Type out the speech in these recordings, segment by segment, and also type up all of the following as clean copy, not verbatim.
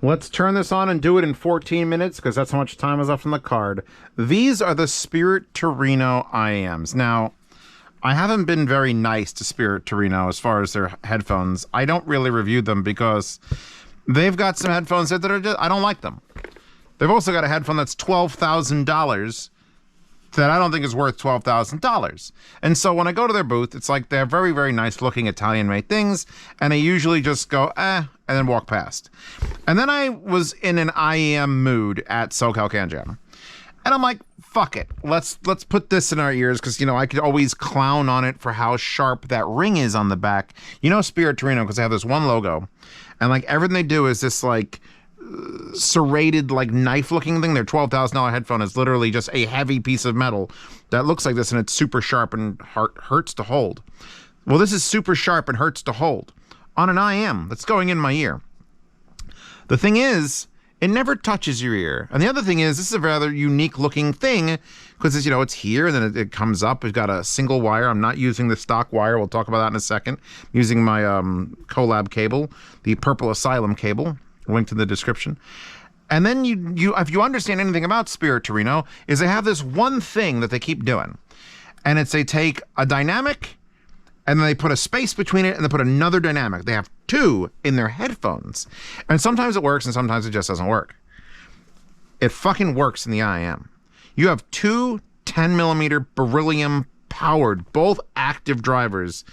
Let's turn this on and do it in 14 minutes because that's how much time is left on the card. These are the Spirit Torino IEMs. Now, I haven't been very nice to Spirit Torino as far as their headphones. I don't really review them because they've got some headphones that are just, I don't like them. They've also got a headphone that's $12,000 that I don't think is worth $12,000. And so when I go to their booth, it's like they're very, very nice looking Italian-made things, and I usually just go, and then walk past. And then I was in an IEM mood at SoCal Can Jam. And I'm like, fuck it. Let's put this in our ears, because, you know, I could always clown on it for how sharp that ring is on the back. You know Spirit Torino, because they have this one logo, and, like, everything they do is this, like, serrated, like, knife-looking thing. Their $12,000 headphone is literally just a heavy piece of metal that looks like this, and it's super sharp and hurts to hold. Well, this is super sharp and hurts to hold on an IM that's going in my ear. The thing is, it never touches your ear. And the other thing is, this is a rather unique-looking thing because it's, you know, it's here, and then it comes up. We've got a single wire. I'm not using the stock wire. We'll talk about that in a second. I'm using my collab cable, the Purple Asylum cable, linked in the description. And then if you understand anything about Spirit Torino, is they have this one thing that they keep doing. And it's they take a dynamic, and then they put a space between it, and they put another dynamic. They have two in their headphones. And sometimes it works, and sometimes it just doesn't work. It fucking works in the IEM. You have two 10mm beryllium-powered, both active drivers,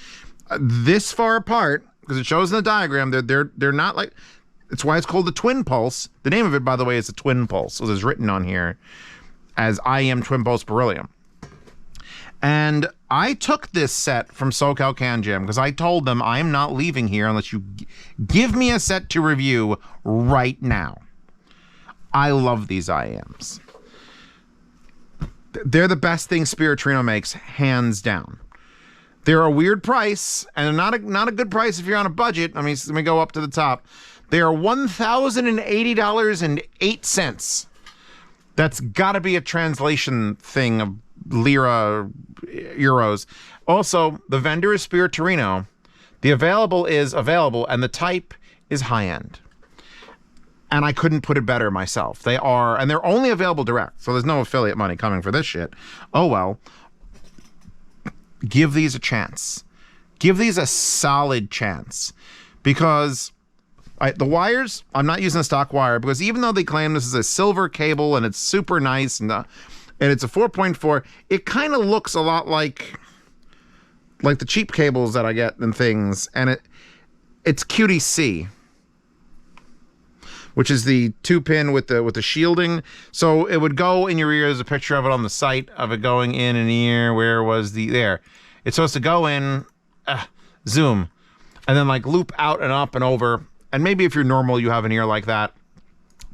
this far apart, because it shows in the diagram, they're not like... It's why it's called the Twin Pulse. The name of it, by the way, is the Twin Pulse. So it's written on here as IEM Twin Pulse Beryllium. And I took this set from SoCal Can Jam because I told them I am not leaving here unless you give me a set to review right now. I love these IEMs. They're the best thing Spirit Torino makes, hands down. They're a weird price, and not a good price if you're on a budget. I mean, let me go up to the top. They are $1,080.08. That's got to be a translation thing of lira, euros. Also, the vendor is Spirit Torino. The available is available, and the type is high-end. And I couldn't put it better myself. They are, and they're only available direct, so there's no affiliate money coming for this shit. Oh, well. Give these a chance. Give these a solid chance. Because... the wires, I'm not using a stock wire because even though they claim this is a silver cable and it's super nice and it's a 4.4, it kind of looks a lot like the cheap cables that I get and things, and it's QTC, which is the 2-pin with the shielding. So it would go in your ear. There's a picture of it on the site of it going in an ear. Where was there? It's supposed to go in, zoom, and then like loop out and up and over. And maybe if you're normal, you have an ear like that.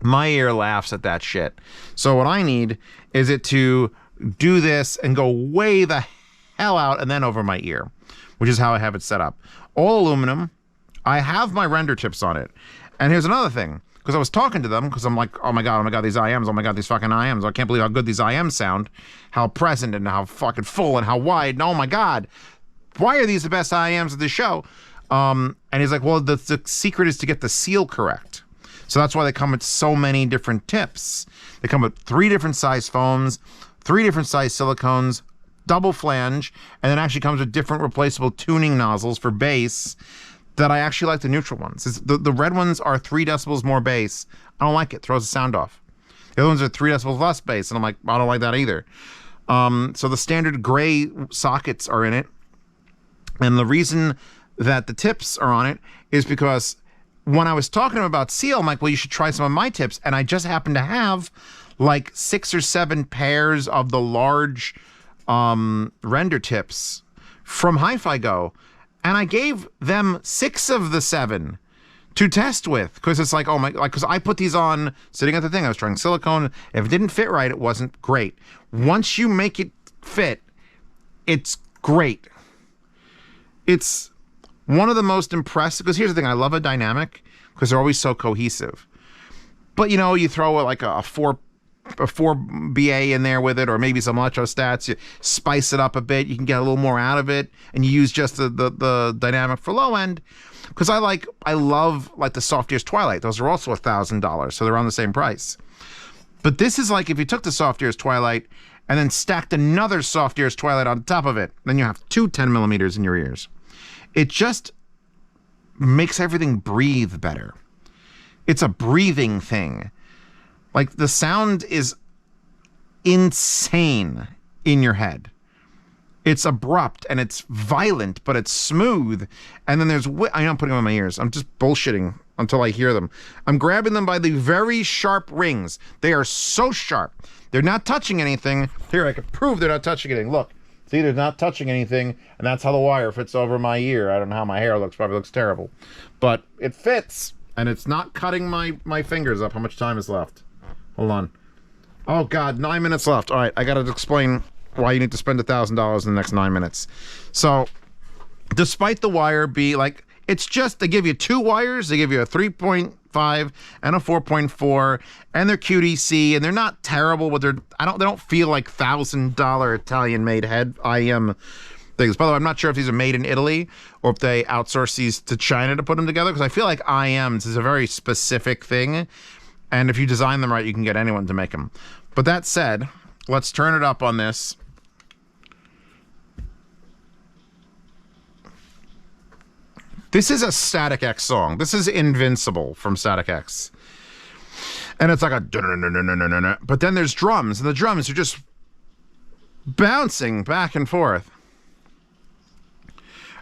My ear laughs at that shit. So what I need is it to do this and go way the hell out and then over my ear, which is how I have it set up. All aluminum. I have my render tips on it. And here's another thing. Because I was talking to them, because I'm like, oh my god, these IEMs, oh my god, these fucking IEMs. I can't believe how good these IEMs sound. How present and how fucking full and how wide. And oh my god, why are these the best IEMs of the show? And he's like, well, the secret is to get the seal correct. So that's why they come with so many different tips. They come with 3 different size foams, 3 different size silicones, double flange, and then actually comes with different replaceable tuning nozzles for bass that I actually like the neutral ones. The red ones are 3 decibels more bass. I don't like it. Throws the sound off. The other ones are 3 decibels less bass, and I'm like, I don't like that either. So the standard gray sockets are in it. And the reason that the tips are on it is because when I was talking about seal, I'm like, well, you should try some of my tips. And I just happen to have like 6 or 7 pairs of the large render tips from Hi-Fi Go. And I gave them 6 of the 7 to test with. Because it's like, oh my, like, because I put these on sitting at the thing. I was trying silicone. If it didn't fit right, it wasn't great. Once you make it fit, it's great. It's one of the most impressive, because here's the thing, I love a dynamic because they're always so cohesive. But, you know, you throw like a 4 a 4BA in there with it, or maybe some electrostats. You spice it up a bit. You can get a little more out of it, and you use just the dynamic for low end. Because I love like the Soft Ears Twilight. Those are also $1,000, so they're on the same price. But this is like if you took the Soft Ears Twilight and then stacked another Soft Ears Twilight on top of it, then you have two 10 millimeters in your ears. It just makes everything breathe better. It's a breathing thing. Like the sound is insane in your head. It's abrupt and it's violent, but it's smooth. And then I'm putting them in my ears. I'm just bullshitting until I hear them. I'm grabbing them by the very sharp rings. They are so sharp. They're not touching anything. Here, I can prove they're not touching anything. Look, see, they're not touching anything. And that's how the wire fits over my ear. I don't know how my hair looks. Probably looks terrible. But it fits. And it's not cutting my fingers up. How much time is left? Hold on. Oh, God, 9 minutes left. All right, I got to explain why you need to spend $1,000 in the next 9 minutes. So, despite the wire be like, it's just, they give you two wires. They give you a 3.5 and a 4.4, and they're QDC, and they're not terrible, but they don't feel like $1,000 Italian-made head IEM things. By the way, I'm not sure if these are made in Italy or if they outsource these to China to put them together, because I feel like IEMs is a very specific thing, and if you design them right, you can get anyone to make them. But that said, let's turn it up on this. This is a Static X song. This is Invincible from Static X. And it's like a... But then there's drums, and the drums are just bouncing back and forth.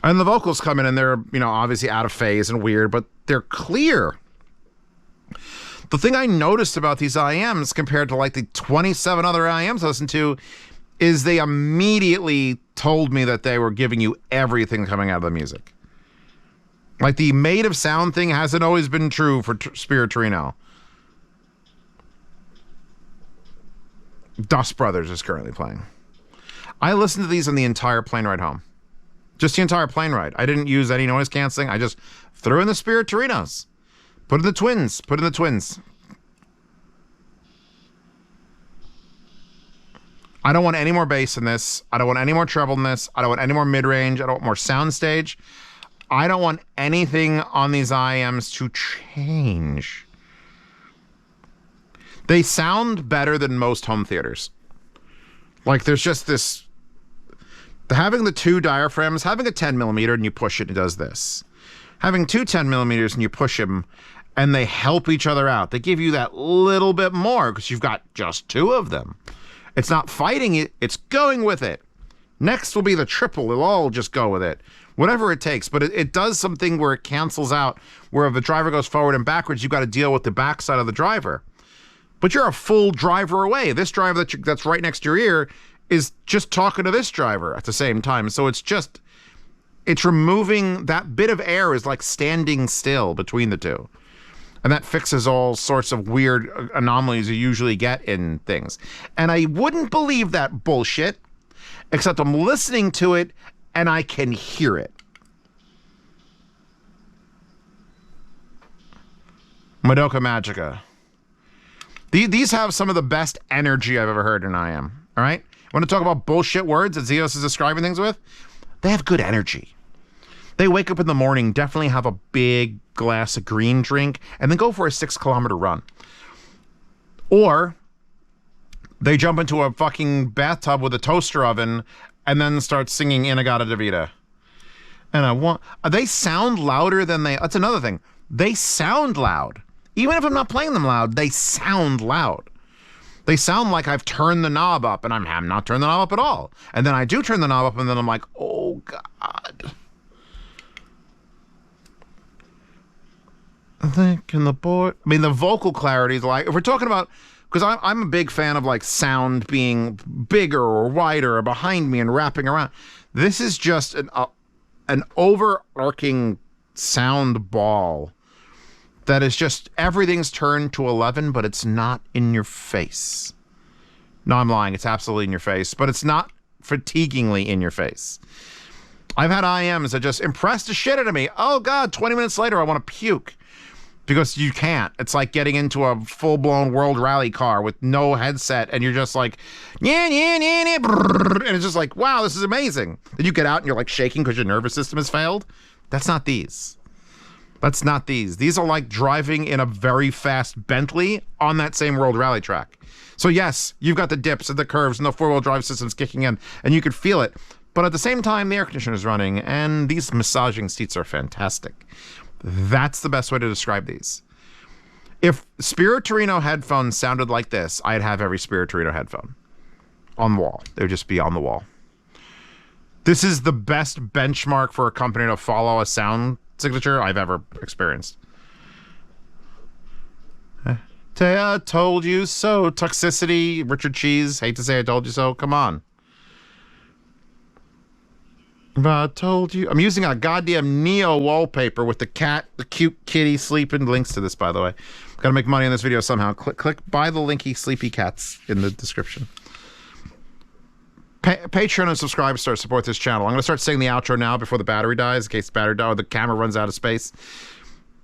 And the vocals come in, and they're, obviously out of phase and weird, but they're clear. The thing I noticed about these IEMs compared to like the 27 other IEMs I listened to is they immediately told me that they were giving you everything coming out of the music. Like the made of sound thing hasn't always been true for Spirit Torino. Dust Brothers is currently playing. I listened to these on the entire plane ride home. Just the entire plane ride. I didn't use any noise canceling. I just threw in the Spirit Torinos. Put in the twins. Put in the twins. I don't want any more bass in this. I don't want any more treble in this. I don't want any more mid-range. I don't want more soundstage. I don't want anything on these IEMs to change. They sound better than most home theaters. Like there's just this... Having the two diaphragms, having a 10 millimeter and you push it, it does this. Having two 10 millimeters and you push them and they help each other out. They give you that little bit more because you've got just two of them. It's not fighting it, it's going with it. Next will be the triple. It'll all just go with it. Whatever it takes. But it does something where it cancels out, where if the driver goes forward and backwards, you've got to deal with the backside of the driver. But you're a full driver away. This driver that's right next to your ear is just talking to this driver at the same time. So it's removing that bit of air is like standing still between the two. And that fixes all sorts of weird anomalies you usually get in things. And I wouldn't believe that bullshit, except I'm listening to it and I can hear it. Madoka Magica. These have some of the best energy I've ever heard in IEM. All right? Want to talk about bullshit words that Zeos is describing things with? They have good energy. They wake up in the morning, definitely have a big glass of green drink, and then go for a 6-kilometer run. Or they jump into a fucking bathtub with a toaster oven and then start singing Inagata Davida. And they sound louder than that's another thing. They sound loud. Even if I'm not playing them loud, they sound loud. They sound like I've turned the knob up, and I'm not turned the knob up at all. And then I do turn the knob up, and then I'm like, oh, God. I think in the board... I mean, the vocal clarity is like... If we're talking about... Because I'm a big fan of, like, sound being bigger or wider or behind me and wrapping around. This is just an overarching sound ball that is just... Everything's turned to 11, but it's not in your face. No, I'm lying. It's absolutely in your face. But it's not fatiguingly in your face. I've had IEMs that just impressed the shit out of me. Oh, God, 20 minutes later, I want to puke. because you can't. It's like getting into a full-blown world rally car with no headset, and you're just like, yeah, yeah, yeah, yeah, and it's just like, wow, this is amazing. Then you get out and you're like shaking because your nervous system has failed. That's not these. That's not these. These are like driving in a very fast Bentley on that same world rally track. So yes, you've got the dips and the curves and the four-wheel drive system's kicking in, and you could feel it. But at the same time, the air conditioner is running, and these massaging seats are fantastic. That's the best way to describe these. If Spirit Torino headphones sounded like this, I'd have every Spirit Torino headphone on the wall. They would just be on the wall. This is the best benchmark for a company to follow a sound signature I've ever experienced. I told you so. Toxicity, Richard Cheese. Hate to say I told you so. Come on. I told you. I'm using a goddamn Neo wallpaper with the cat, the cute kitty sleeping. Links to this, by the way. Got to make money in this video somehow. Click buy the linky sleepy cats in the description. Patreon and subscribe to support this channel. I'm going to start saying the outro now before the battery dies, in case the battery dies or the camera runs out of space.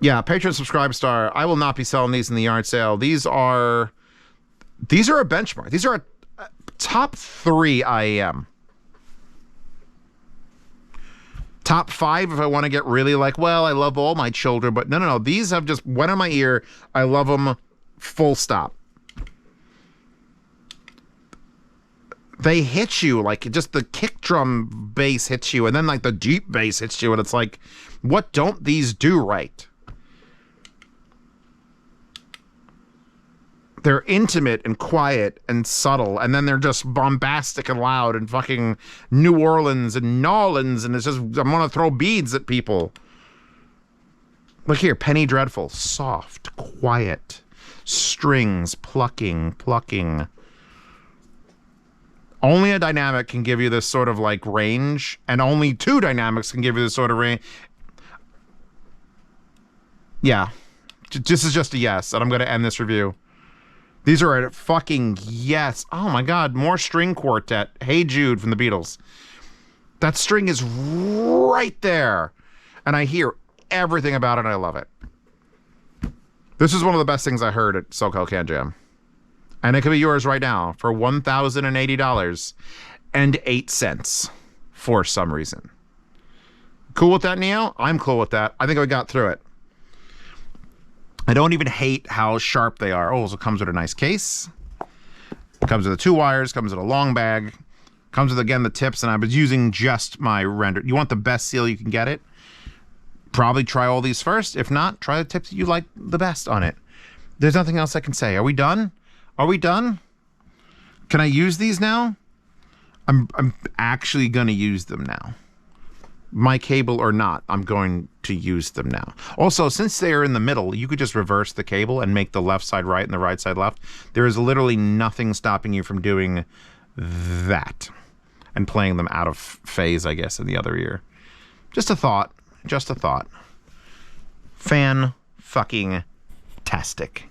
Yeah, Patreon subscribe star. I will not be selling these in the yard sale. These are a benchmark. These are a top 3 IEM. Top 5 if I want to get really like, well, I love all my children, but no. These have just went in my ear. I love them, full stop. They hit you, like just the kick drum bass hits you, and then like the deep bass hits you, and it's like, what don't these do right? They're intimate and quiet and subtle, and then they're just bombastic and loud and fucking New Orleans and Nolans, and it's just, I want to throw beads at people. Look here, Penny Dreadful. Soft, quiet, strings, plucking. Only a dynamic can give you this sort of like range, and only 2 dynamics can give you this sort of range. Yeah, this is just a yes, and I'm going to end this review. These are a fucking yes. Oh my God, more string quartet. Hey Jude from the Beatles. That string is right there. And I hear everything about it, and I love it. This is one of the best things I heard at SoCal Can Jam. And it could be yours right now for $1,080.08 for some reason. Cool with that, Neo? I'm cool with that. I think I got through it. I don't even hate how sharp they are. Oh, so it comes with a nice case. It comes with the 2 wires, comes with a long bag, comes with, again, the tips, and I was using just my render. You want the best seal you can get it? Probably try all these first. If not, try the tips that you like the best on it. There's nothing else I can say. Are we done? Are we done? Can I use these now? I'm actually going to use them now. My cable or not, I'm going to use them now. Also, since they are in the middle, you could just reverse the cable and make the left side right and the right side left. There is literally nothing stopping you from doing that and playing them out of phase, I guess, in the other ear. Just a thought. Just a thought. Fan-fucking-tastic.